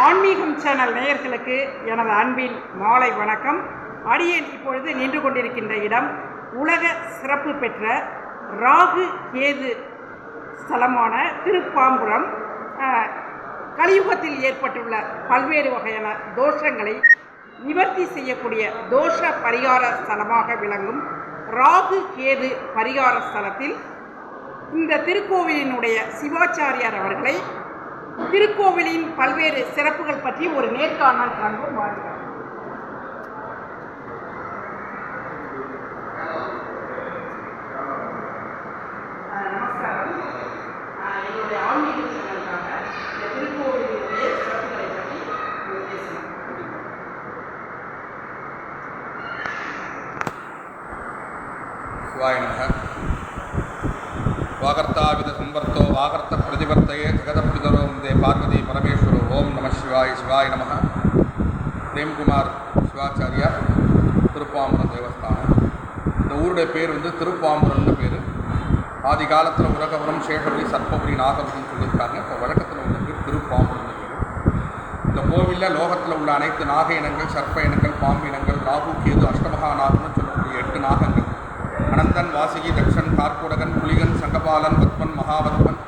ஆன்மீகம் சேனல் நேயர்களுக்கு எனது அன்பின் மாலை வணக்கம். அடியேன் இப்பொழுது நின்று கொண்டிருக்கின்ற இடம் உலக சிறப்பு பெற்ற ராகு கேது ஸ்தலமான திருப்பாம்புரம். கலியுகத்தில் ஏற்பட்டுள்ள பல்வேறு வகையான தோஷங்களை நிவர்த்தி செய்யக்கூடிய தோஷ பரிகார ஸ்தலமாக விளங்கும் ராகு கேது பரிகார ஸ்தலத்தில் இந்த திருக்கோவிலினுடைய சிவாச்சாரியார் அவர்களை திருக்கோவிலின் பல்வேறு சிறப்புகள் பற்றி ஒரு நேர்காணல் காண்போம். வாருங்கள். நமஸ்காரம். என்னுடைய ஆன்மீக சேனலுக்காக இந்த திருக்கோவிலினுடைய சிறப்புகளை பற்றி பேசலாம். சிவாய நமः. வாகர்த்தாவித சம்பர்த்தோ வாகர்த்த பிரதிபர்த்தையே ஜெகதப்பிதரோ வந்தே பார்வதி பரமேஸ்வரோ. ஓம் நம சிவாய. சிவாய நமः. பிரேம்குமார் சிவாச்சாரியார், திருப்பாம்புரம் தேவஸ்தானம். இந்த ஊருடைய பேர் திருப்பாம்புரம்னு பேர். ஆதி காலத்தில் உலகபுரம், சேஷபுரி, சர்ப்பபுரி, நாகபுரின்னு சொல்லியிருக்காங்க. இப்போ வழக்கத்தில் உள்ள பேர் திருப்பாம்புரம்னு பேர். இந்த கோவிலில் லோகத்தில் உள்ள அனைத்து நாக இனங்கள், சர்ப்ப இனங்கள், பாம்பு இனங்கள், ராகு கேது அஷ்டமகா நாகம்னு சொல்லக்கூடிய 8 நாகங்கள், அனந்தன், வாசுகி, தக்ஷன், கார்கோடகன், புலிகன், சங்கபாலன், பத்மன், மகாபத்மன்,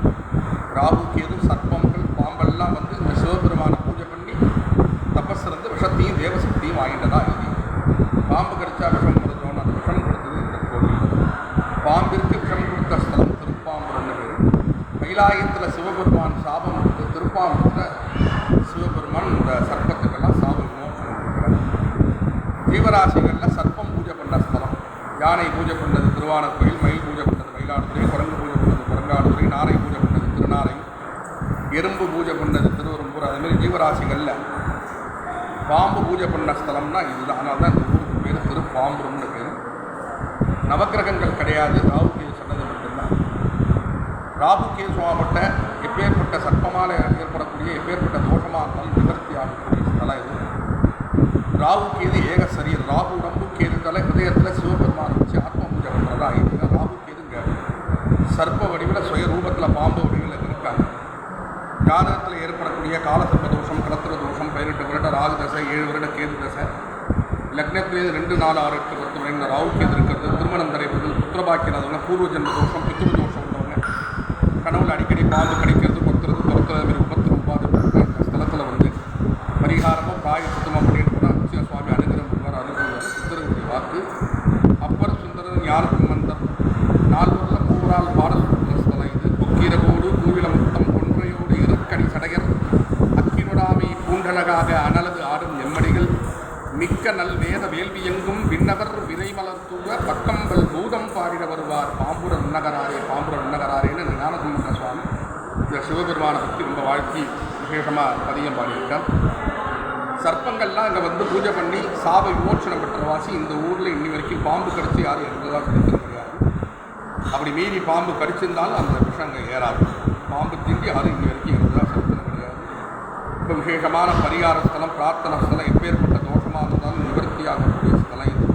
ராகு கேது, சர்ப்பங்கள், பாம்பெல்லாம் இந்த சிவபெருமானை பூஜை பண்ணி தபஸ் இருந்து விஷத்தையும் தேவசக்தியும் வாங்கிட்டதா எழுதி. பாம்பு கடிச்சா விஷம் கொடுத்தோன்னு அந்த விஷம் கொடுத்தது இந்த கோவில். பாம்பிற்கு விஷம் கொடுத்த ஸ்தலம் திருப்பாம்புரம்னு பேர். கைலாயத்தில் சிவபெருமான் சாபம் கொடுத்து திருப்பாம்புரத்தில் சிவபெருமான் இந்த சர்ப்பத்துக்கெல்லாம் சாப விமோசனம் கொடுக்கிறார். ஜீவராசிகளில் சர்ப்பம் பூஜை பண்ண ஸ்தலம். யானை பூஜை பண்ணது திருவானக்கோயில், மயில் பூஜை பண்ணது மயிலாடுதுறை, குரங்கு பூஜை பண்ணது குரங்காடுதுறை, நாரை பூஜை பண்ணது திருநாரை, எறும்பு பூஜை பண்ணது திருவெரும்பூர். அதேமாதிரி ஜீவராசிகளில் பாம்பு பூஜை பண்ண ஸ்தலம்னா இதுதான். அதனால தான் இந்த ஊருக்கு பேர் திருப்பாம்புரம்னு பேர். நவக்கிரகங்கள் கிடையாது, ராகு கேது சொன்னது மட்டும்தான். ராகு கேது சுவாமப்பட்ட எப்பேற்பட்ட சர்ப்பமால் ஏற்படக்கூடிய எப்பேற்பட்ட தோஷமாக இருந்தாலும் நிவர்த்தி ஆகக்கூடிய ஸ்தலம் இது. ராகு கேது ஏக சரீர். ராகு உடம்பு, கேது தலை, ஹிருதயத்தில் சிவபெருமானை வச்சு ஆத்ம பூஜை பண்ணுறதா இதுங்க. ராகு கேதுங்க சர்ப்ப வடிவில் சுய ரூபத்தில் பாம்பு வடிவில் இருக்காங்க. ஜாதகத்தில் ஏற்படக்கூடிய காலசர்ப்ப தோஷம், கலத்திர தோஷம், 18 வருட ராகு தசை, 7 வருட கேது தசை, லக்னத்திலேருந்து 2, 4, 6, 8, 10 வரை இந்த ராகு கேது இருக்கிறது, திருமணம் தரைப்பது, புத்திரபாக்கியனாதவங்க, பூர்வ ஜென்ம தோஷம், பித்ரு தோஷம் உள்ளவங்க, கனவுல அடிக்கடி பாம்பு கடிக்கிறது, கொத்துறது, துரத்துறது, மாதிரி உபத்திரம் உபாதை இந்த ஸ்தலத்தில் பரிகாரமும் பிராயச்சித்தமும் அப்படின்னு கூட அச்சிய சுவாமி அனுகிரம் பண்ணுவார். அனுகிரம் சுந்தரனுடைய வாக்கு. அப்பர் சுந்தரன் ஞான மந்தர் 4 மூவரால் பாடல் ஸ்தலம் இது. கொக்கீரகோடு கூவில முத்தம் கொன்றையோடு இருக்கணி சடையர் அக்கினுடாமை பூண்டழகாக அனலது ஆடும் எம்மடிகள் மிக்க நல் வேத வேள்வி எங்கும் விண்ணவர் விரைமலர்த்தூர பக்கம்பல் பூதம் பாடிட வருவார் பாம்புர நன்னகராரே பாம்புர நன்னகராரேன்னு ஞானசம்பந்த சுவாமி இந்த சிவபெருமானை பற்றி ரொம்ப வாழ்க்கை விசேஷமாக பதியம் பாடியிருக்கார். சர்ப்பங்கள்லாம் இங்கே பூஜை பண்ணி சாப விமோச்சனம் பெற்றவாசி இந்த ஊரில் இன்னி வரைக்கும் பாம்பு கடிச்சு யாரும் இருந்ததாக கிடைக்கிறது கிடையாது. அப்படி மீறி பாம்பு கடிச்சிருந்தாலும் அந்த விஷம் அங்கே ஏறாது. பாம்பு தீண்டி யாரும் இன்னி வரைக்கும் இருந்ததாக சரித்திரம் கிடையாது. இப்போ விசேஷமான பரிகார ஸ்தலம், பிரார்த்தனை ஸ்தலம், எப்பேற்பட்ட தோஷமாக இருந்தாலும் நிவர்த்தியாகக்கூடிய ஸ்தலம் இது.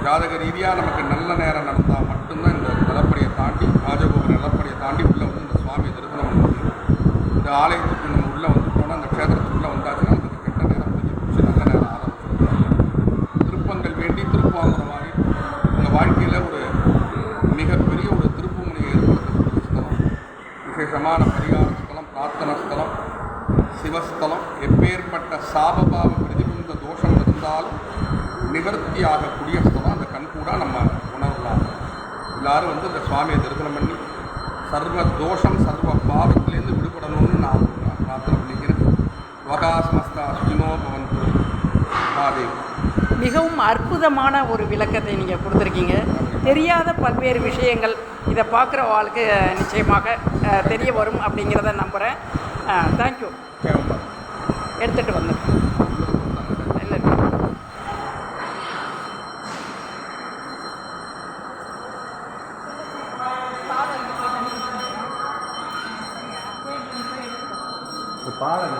ஜாதக ரீதியாக நமக்கு நல்ல நேரம் நடந்தால் மட்டும்தான் இந்த நிலப்படியை தாண்டி, ராஜகோபுர நிலப்படியை தாண்டி உள்ளே இந்த சுவாமியை தரிசனம் பண்ண முடியும். இந்த ஆலயத்துக்கு நம்ம உள்ளே வந்துட்டோம்னா, அந்த க்ஷேத்திரத்துக்குள்ளே வந்தாச்சுன்னா நமக்கு கெட்ட நேரம் முடிஞ்சு நல்ல நேரம் ஆரம்பிச்சிருக்காங்க. திருப்பங்கள் வேண்டி திருப்பாம்புரமாகி உங்கள் வாழ்க்கையில் ஒரு மிகப்பெரிய ஒரு திருப்புமுனையை ஏற்படுத்தக்கூடிய ஸ்தலம், விசேஷமான பரிகார ஸ்தலம், பிரார்த்தன ஸ்தலம், சிவஸ்தலம். எப்பேற்பட்ட சாபபாவ பிரதிபந்த தோஷம் இருந்தாலும் நிவர்த்தி ஆகக்கூடிய ஸ்தலம். அந்த கண்கூடா நம்ம உணரலாம். எல்லாரும் இந்த சுவாமியை தரிசனம் பண்ணி சர்வ தோஷம் சர்வ பாவத்திலேருந்து விடுபடணும்னு நான் பிரார்த்தனை பண்ணிக்கிறேன். வகாசமஸ்தா சுகினோ பவந்து. மகாதேவ். மிகவும் அற்புதமான ஒரு விளக்கத்தை நீங்கள் கொடுத்துருக்கீங்க. தெரியாத பல்வேறு விஷயங்கள் இதை பார்க்குற ஆளுக்கு நிச்சயமாக தெரிய வரும் அப்படிங்கிறத நம்புகிறேன். தேங்க்யூ. எடுத்துகிட்டு வந்து இல்லை பாலம்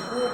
பூவை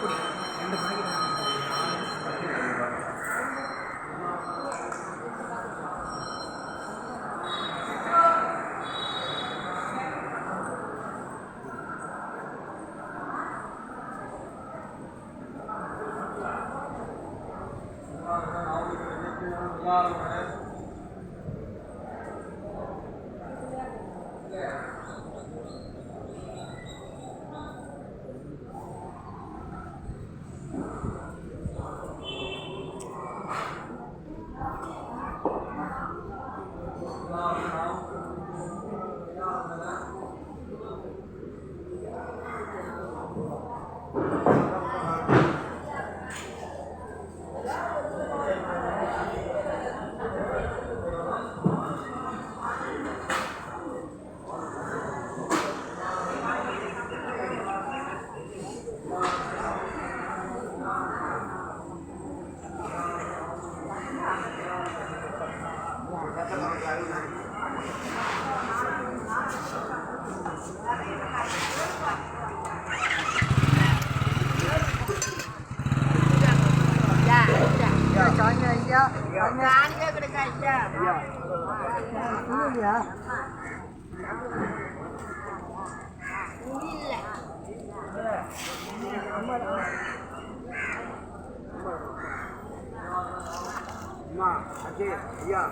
Mak, Aceh, ya.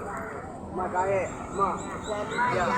Mak kaya, mak. Ya.